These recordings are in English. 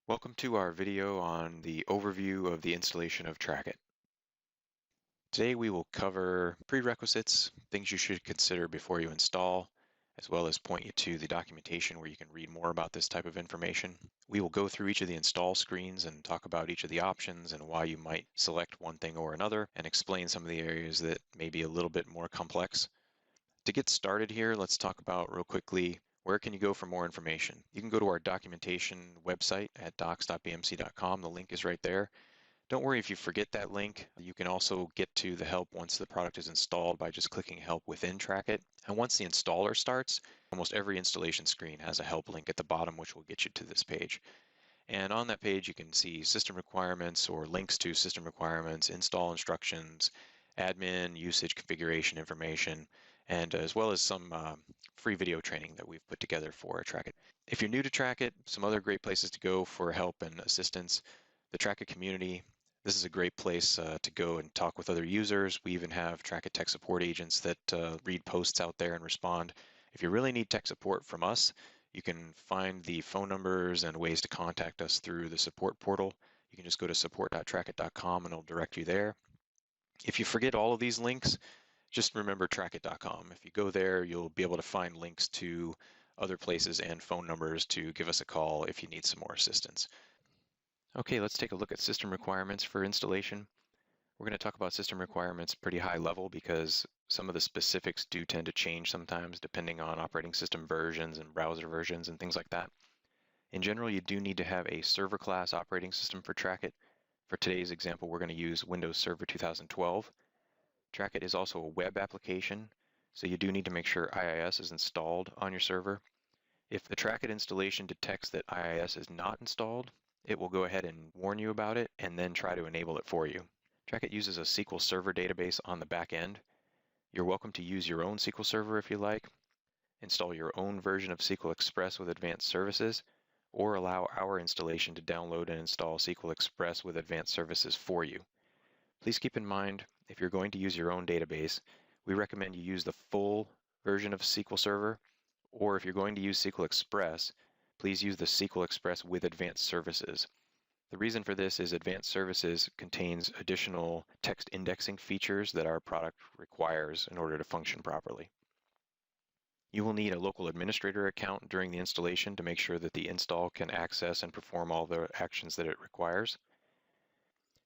Welcome to our video on the overview of the installation of trackit. Today we will cover prerequisites, things you should consider before you install, as well as point you to the documentation where you can read more about this type of information. We will go through each of the install screens and talk about each of the options and why you might select one thing or another, and explain some of the areas that may be a little bit more complex. To get started here, let's talk about real quickly, where can you go for more information? You can go to our documentation website at docs.bmc.com. The link is right there. Don't worry if you forget that link. You can also get to the help once the product is installed by just clicking help within trackit. And once the installer starts, almost every installation screen has a help link at the bottom, which will get you to this page. And on that page, you can see system requirements or links to system requirements, install instructions, admin, usage configuration information, and as well as some free video training that we've put together for trackit. If you're new to trackit, some other great places to go for help and assistance, the trackit community. This is a great place to go and talk with other users. We even have trackit tech support agents that read posts out there and respond. If you really need tech support from us, you can find the phone numbers and ways to contact us through the support portal. You can just go to support.trackit.com and it'll direct you there. If you forget all of these links, just remember trackit.com. If you go there, you'll be able to find links to other places and phone numbers to give us a call if you need some more assistance. Okay, let's take a look at system requirements for installation. We're going to talk about system requirements pretty high level because some of the specifics do tend to change sometimes depending on operating system versions and browser versions and things like that. In general, you do need to have a server class operating system for trackit. For today's example, we're going to use Windows Server 2012. Trackit is also a web application, so you do need to make sure IIS is installed on your server. If the trackit installation detects that IIS is not installed, it will go ahead and warn you about it and then try to enable it for you. Trackit uses a SQL Server database on the back end. You're welcome to use your own SQL Server if you like, install your own version of SQL Express with advanced services, or allow our installation to download and install SQL Express with advanced services for you. Please keep in mind, if you're going to use your own database, we recommend you use the full version of SQL Server, or if you're going to use SQL Express, please use the SQL Express with advanced services. The reason for this is advanced services contains additional text indexing features that our product requires in order to function properly. You will need a local administrator account during the installation to make sure that the install can access and perform all the actions that it requires.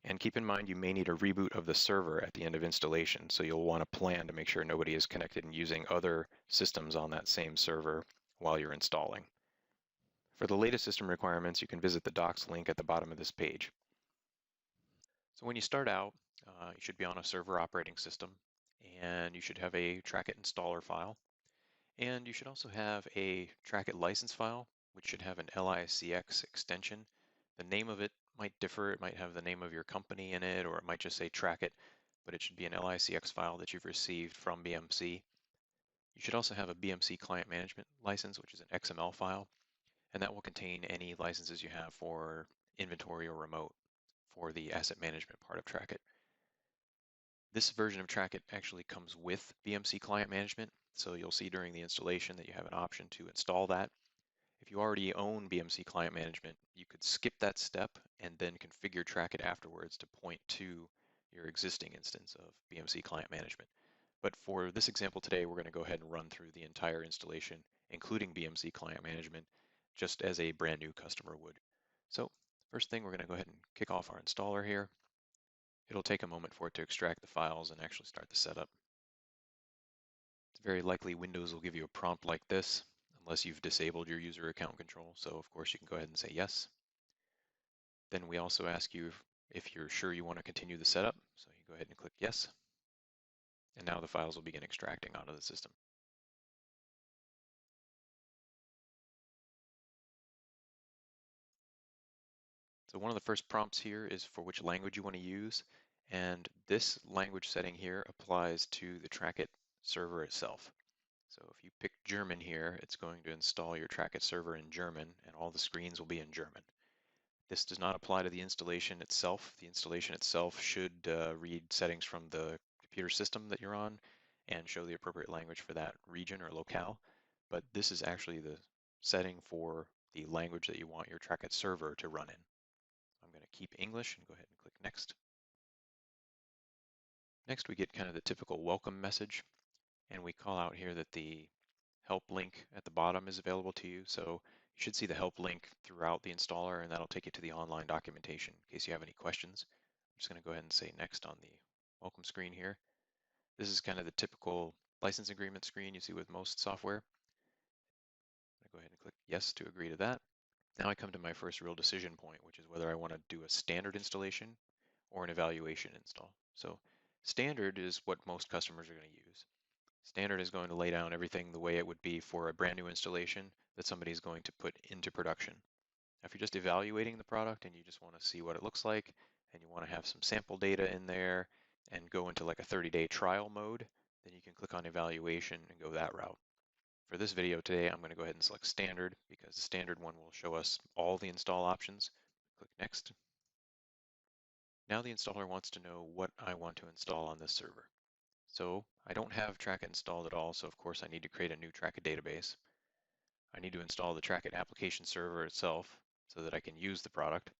And keep in mind, you may need a reboot of the server at the end of installation, so you'll want to plan to make sure nobody is connected and using other systems on that same server while you're installing. For the latest system requirements, you can visit the docs link at the bottom of this page. So when you start out, you should be on a server operating system, and you should have a trackit installer file. And you should also have a trackit license file, which should have an LICX extension. The name of it might differ. It might have the name of your company in it, or it might just say trackit, but it should be an LICX file that you've received from BMC. You should also have a BMC client management license, which is an XML file, and that will contain any licenses you have for inventory or remote for the asset management part of trackit. This version of trackit actually comes with BMC client management, so you'll see during the installation that you have an option to install that. If you already own BMC client management, you could skip that step and then configure trackit afterwards to point to your existing instance of BMC client management. But for this example today, we're going to go ahead and run through the entire installation, including BMC client management, just as a brand new customer would. So first thing, we're going to go ahead and kick off our installer here. It'll take a moment for it to extract the files and actually start the setup. It's very likely Windows will give you a prompt like this, unless you've disabled your user account control. So of course you can go ahead and say yes. Then we also ask you if you're sure you want to continue the setup. So you go ahead and click yes. And now the files will begin extracting out of the system. So one of the first prompts here is for which language you want to use. And this language setting here applies to the trackit server itself. So if you pick German here, it's going to install your trackit server in German, and all the screens will be in German. This does not apply to the installation itself. The installation itself should read settings from the computer system that you're on and show the appropriate language for that region or locale. But this is actually the setting for the language that you want your trackit server to run in. I'm going to keep English and go ahead and click Next. Next, we get kind of the typical welcome message, and we call out here that the help link at the bottom is available to you. So you should see the help link throughout the installer, and that'll take you to the online documentation in case you have any questions. I'm just going to go ahead and say Next on the welcome screen here. This is kind of the typical license agreement screen you see with most software. I'm going to go ahead and click Yes to agree to that. Now I come to my first real decision point, which is whether I want to do a standard installation or an evaluation install. So standard is what most customers are going to use. Standard is going to lay down everything the way it would be for a brand new installation that somebody is going to put into production. Now, if you're just evaluating the product and you just want to see what it looks like and you want to have some sample data in there and go into like a 30-day trial mode, then you can click on evaluation and go that route. For this video today, I'm going to go ahead and select standard because the standard one will show us all the install options. Click Next. Now the installer wants to know what I want to install on this server. So I don't have trackit installed at all, so of course I need to create a new trackit database. I need to install the trackit application server itself so that I can use the product.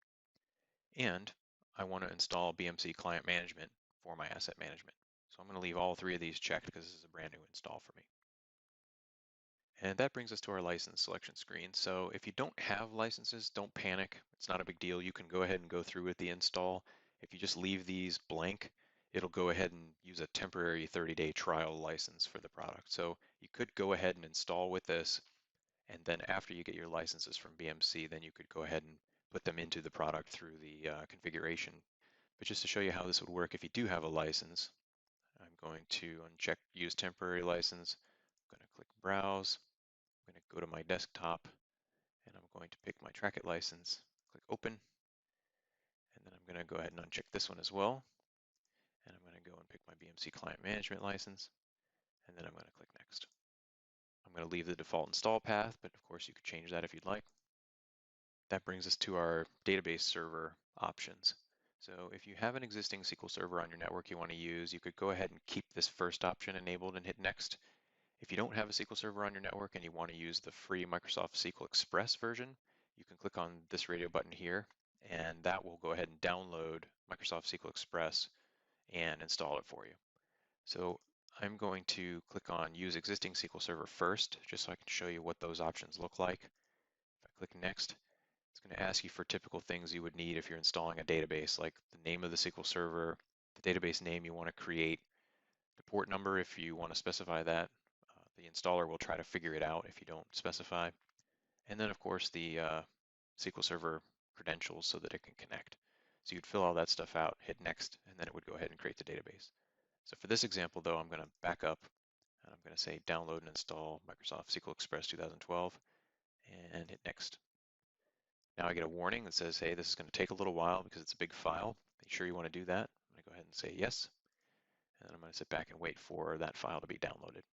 And I want to install BMC client management for my asset management. So I'm going to leave all three of these checked because this is a brand new install for me. And that brings us to our license selection screen. So if you don't have licenses, don't panic. It's not a big deal. You can go ahead and go through with the install. If you just leave these blank, it'll go ahead and use a temporary 30-day trial license for the product. So you could go ahead and install with this, and then after you get your licenses from BMC, then you could go ahead and put them into the product through the configuration. But just to show you how this would work, if you do have a license, I'm going to uncheck Use Temporary License. I'm going to click Browse. I'm going to go to my desktop, and I'm going to pick my trackit license, click Open, and then I'm going to go ahead and uncheck this one as well. And I'm going to go and pick my BMC Client Management license, and then I'm going to click Next. I'm going to leave the default install path, but of course you could change that if you'd like. That brings us to our database server options. So if you have an existing SQL Server on your network you want to use, you could go ahead and keep this first option enabled and hit Next. If you don't have a SQL Server on your network and you want to use the free Microsoft SQL Express version, you can click on this radio button here, and that will go ahead and download Microsoft SQL Express and install it for you. So I'm going to click on Use Existing SQL Server first, just so I can show you what those options look like. If I click Next, it's going to ask you for typical things you would need if you're installing a database, like the name of the SQL Server, the database name you want to create, the port number if you want to specify that. The installer will try to figure it out if you don't specify. And then, of course, the SQL Server credentials so that it can connect. So you'd fill all that stuff out, hit Next, and then it would go ahead and create the database. So for this example, though, I'm going to back up, and I'm going to say Download and Install Microsoft SQL Express 2012, and hit Next. Now I get a warning that says, hey, this is going to take a little while because it's a big file. Are you sure you want to do that? I'm going to go ahead and say yes, and then I'm going to sit back and wait for that file to be downloaded.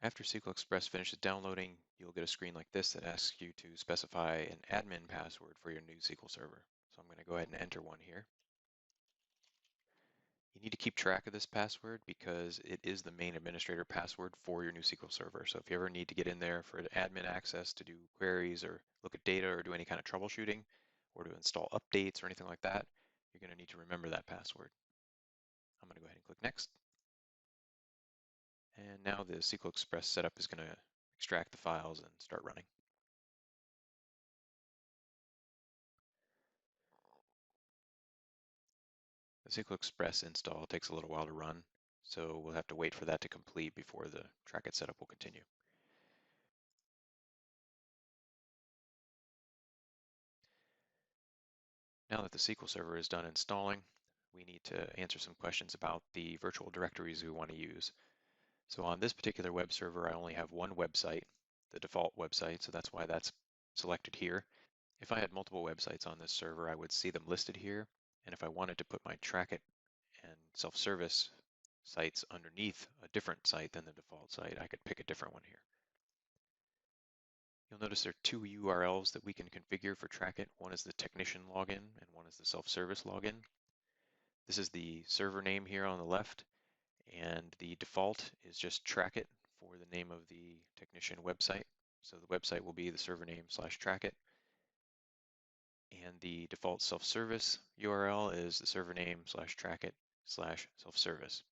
After SQL Express finishes downloading, you'll get a screen like this that asks you to specify an admin password for your new SQL Server. So I'm going to go ahead and enter one here. You need to keep track of this password because it is the main administrator password for your new SQL Server. So if you ever need to get in there for admin access to do queries or look at data or do any kind of troubleshooting or to install updates or anything like that, you're going to need to remember that password. I'm going to go ahead and click Next. And now the SQL Express setup is going to extract the files and start running. The SQL Express install takes a little while to run, so we'll have to wait for that to complete before the trackit setup will continue. Now that the SQL Server is done installing, we need to answer some questions about the virtual directories we want to use. So on this particular web server, I only have one website, the default website, so that's why that's selected here. If I had multiple websites on this server, I would see them listed here. And if I wanted to put my trackit and self-service sites underneath a different site than the default site, I could pick a different one here. You'll notice there are two URLs that we can configure for trackit. One is the technician login and one is the self-service login. This is the server name here on the left, and the default is just trackit for the name of the technician website. So the website will be the server name /trackit, and the default self-service URL is the server name /trackit /self-service.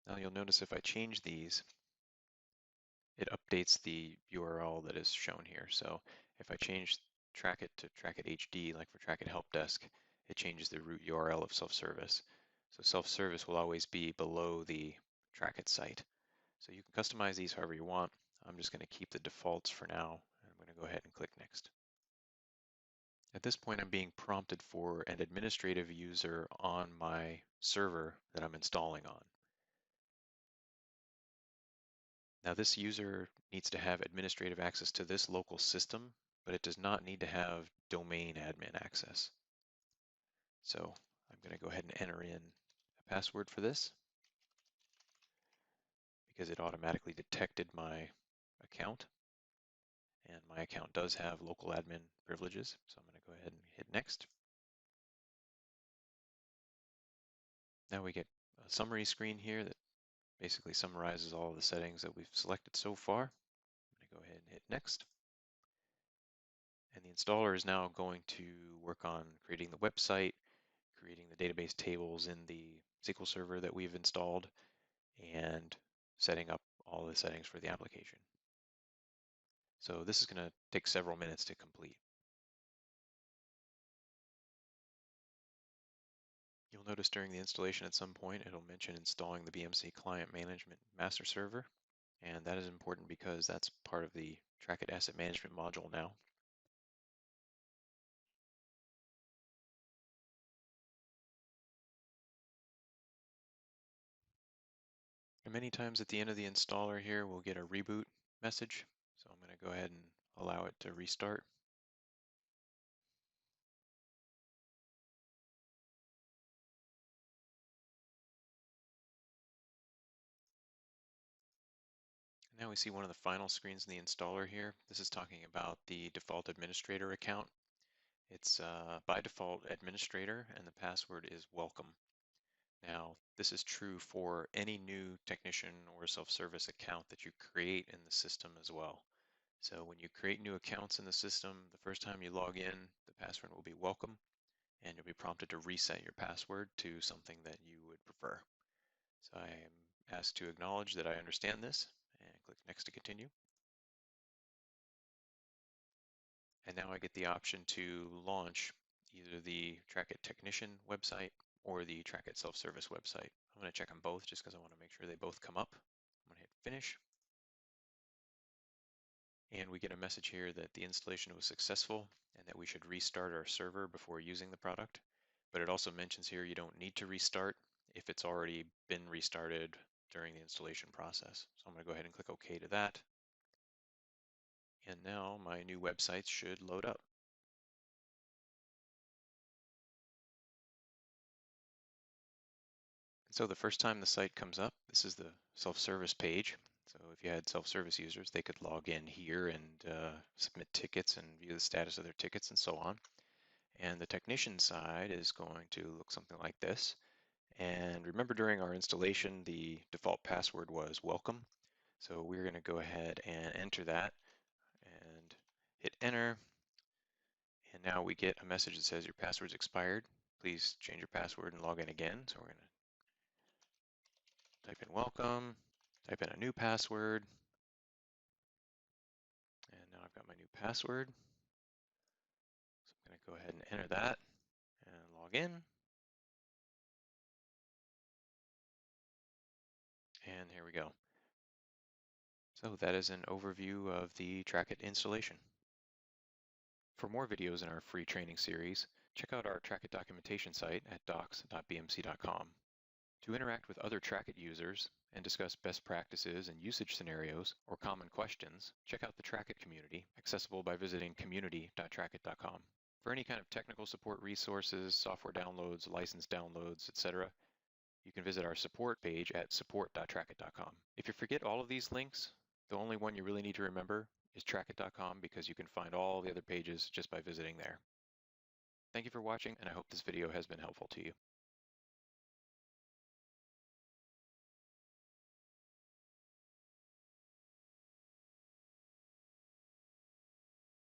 Now you'll notice if I change these, it updates the URL that is shown here. So if I change trackit to trackit HD, like for trackit help desk, it changes the root URL of self-service. So self-service will always be below the trackit site. So you can customize these however you want. I'm just going to keep the defaults for now. I'm going to go ahead and click next. At this point, I'm being prompted for an administrative user on my server that I'm installing on. Now this user needs to have administrative access to this local system, but it does not need to have domain admin access. So I'm going to go ahead and enter in a password for this because it automatically detected my account, and my account does have local admin privileges. So I'm going to go ahead and hit next. Now we get a summary screen here that basically summarizes all of the settings that we've selected so far. I'm going to go ahead and hit next. And the installer is now going to work on creating the website, creating the database tables in the SQL Server that we've installed, and setting up all the settings for the application. So this is going to take several minutes to complete. You'll notice during the installation at some point it'll mention installing the BMC Client Management Master Server, and that is important because that's part of the Trackit Asset Management module now. And many times at the end of the installer here, we'll get a reboot message. So I'm going to go ahead and allow it to restart. Now we see one of the final screens in the installer here. This is talking about the default administrator account. It's by default administrator, and the password is welcome. Now, this is true for any new technician or self-service account that you create in the system as well. So when you create new accounts in the system, the first time you log in, the password will be welcome, and you'll be prompted to reset your password to something that you would prefer. So I am asked to acknowledge that I understand this, and click next to continue. And now I get the option to launch either the Trackit Technician website or the Trackit Self-Service website. I'm going to check them both just because I want to make sure they both come up. I'm going to hit Finish. And we get a message here that the installation was successful and that we should restart our server before using the product. But it also mentions here you don't need to restart if it's already been restarted during the installation process. So I'm going to go ahead and click OK to that. And now my new websites should load up. So the first time the site comes up, this is the self-service page. So if you had self-service users, they could log in here and submit tickets and view the status of their tickets and so on. And the technician side is going to look something like this. And remember, during our installation, the default password was welcome. So we're going to go ahead and enter that and hit enter. And now we get a message that says your password's expired. Please change your password and log in again. So we're going to type in welcome, type in a new password, and now I've got my new password. So I'm going to go ahead and enter that and log in. And here we go. So that is an overview of the Trackit installation. For more videos in our free training series, check out our Trackit documentation site at docs.bmc.com. To interact with other Trackit users and discuss best practices and usage scenarios or common questions, check out the Trackit community, accessible by visiting community.trackit.com. For any kind of technical support resources, software downloads, license downloads, etc., you can visit our support page at support.trackit.com. If you forget all of these links, the only one you really need to remember is trackit.com because you can find all the other pages just by visiting there. Thank you for watching, and I hope this video has been helpful to you.